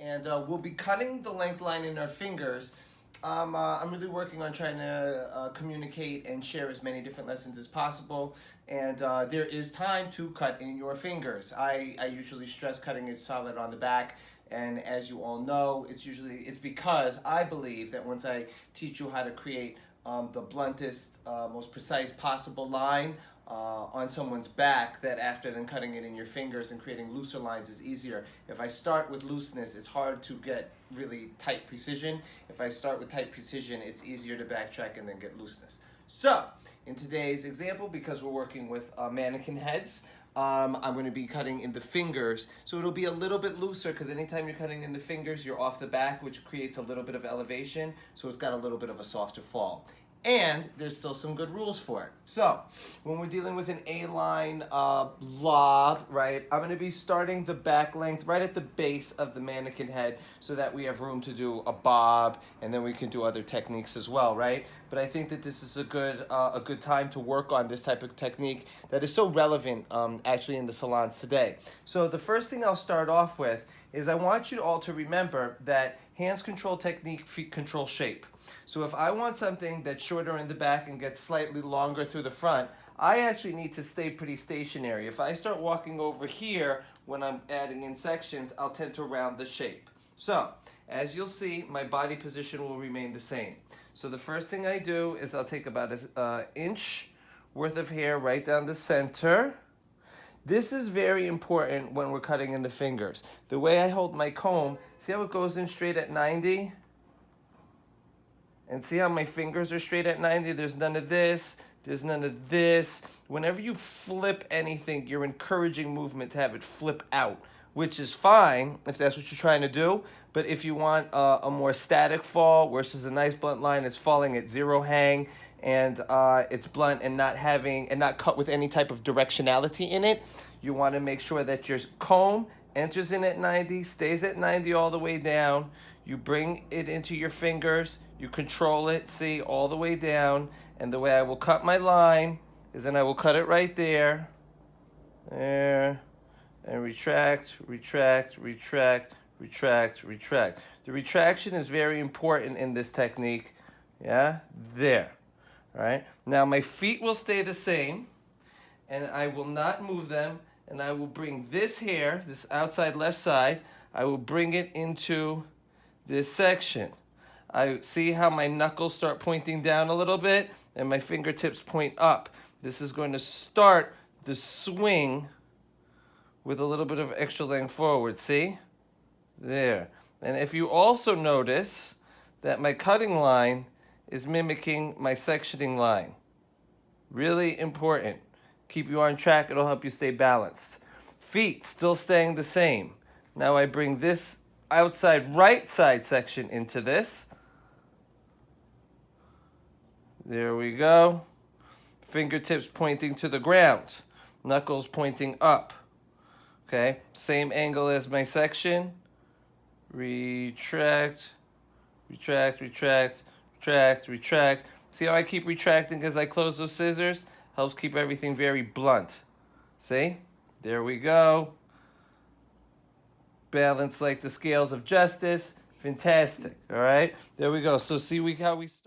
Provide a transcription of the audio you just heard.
and we'll be cutting the length line in our fingers. I'm really working on trying to communicate and share as many different lessons as possible, and there is time to cut in your fingers. I usually stress cutting it solid on the back, and as you all know, it's because I believe that once I teach you how to create the bluntest, most precise possible line on someone's back, that after then cutting it in your fingers and creating looser lines is easier. If I start with looseness, it's hard to get really tight precision. If I start with tight precision, it's easier to backtrack and then get looseness. So, in today's example, because we're working with mannequin heads, I'm going to be cutting in the fingers, so it'll be a little bit looser because anytime you're cutting in the fingers, you're off the back, which creates a little bit of elevation, so it's got a little bit of a softer fall. And there's still some good rules for it. So, when we're dealing with an A-line lob, right, I'm going to be starting the back length right at the base of the mannequin head so that we have room to do a bob, and then we can do other techniques as well, right? But I think that this is a good time to work on this type of technique that is so relevant actually in the salons today. So the first thing I'll start off with is I want you all to remember that hands control technique, feet control shape. So if I want something that's shorter in the back and gets slightly longer through the front, I actually need to stay pretty stationary. If I start walking over here when I'm adding in sections, I'll tend to round the shape. So, as you'll see, my body position will remain the same. So the first thing I do is I'll take about an inch worth of hair right down the center. This is very important when we're cutting in the fingers. The way I hold my comb, see how it goes in straight at 90? And see how my fingers are straight at 90? There's none of this. There's none of this. Whenever you flip anything, you're encouraging movement to have it flip out, which is fine if that's what you're trying to do. But if you want a more static fall versus a nice blunt line, it's falling at zero hang, and it's blunt and not cut with any type of directionality in it. You want to make sure that your comb enters in at 90, stays at 90 all the way down. You bring it into your fingers, you control it, see, all the way down. And the way I will cut my line is then I will cut it right there, and retract, retract, retract, retract, retract. The retraction is very important in this technique. Yeah, there. All right. Now my feet will stay the same, and I will not move them, and I will bring this hair, this outside left side, I will bring it into this section. I see how my knuckles start pointing down a little bit and my fingertips point up. This is going to start the swing with a little bit of extra length forward, see? There. And if you also notice that my cutting line is mimicking my sectioning line. Really important. Keep you on track, it'll help you stay balanced. Feet still staying the same. Now I bring this outside right side section into this. There we go. Fingertips pointing to the ground. Knuckles pointing up. Okay, same angle as my section. Retract, retract, retract, retract, retract. See how I keep retracting as I close those scissors? Helps keep everything very blunt. See? There we go. Balance like the scales of justice. Fantastic. All right? There we go. So see how we start.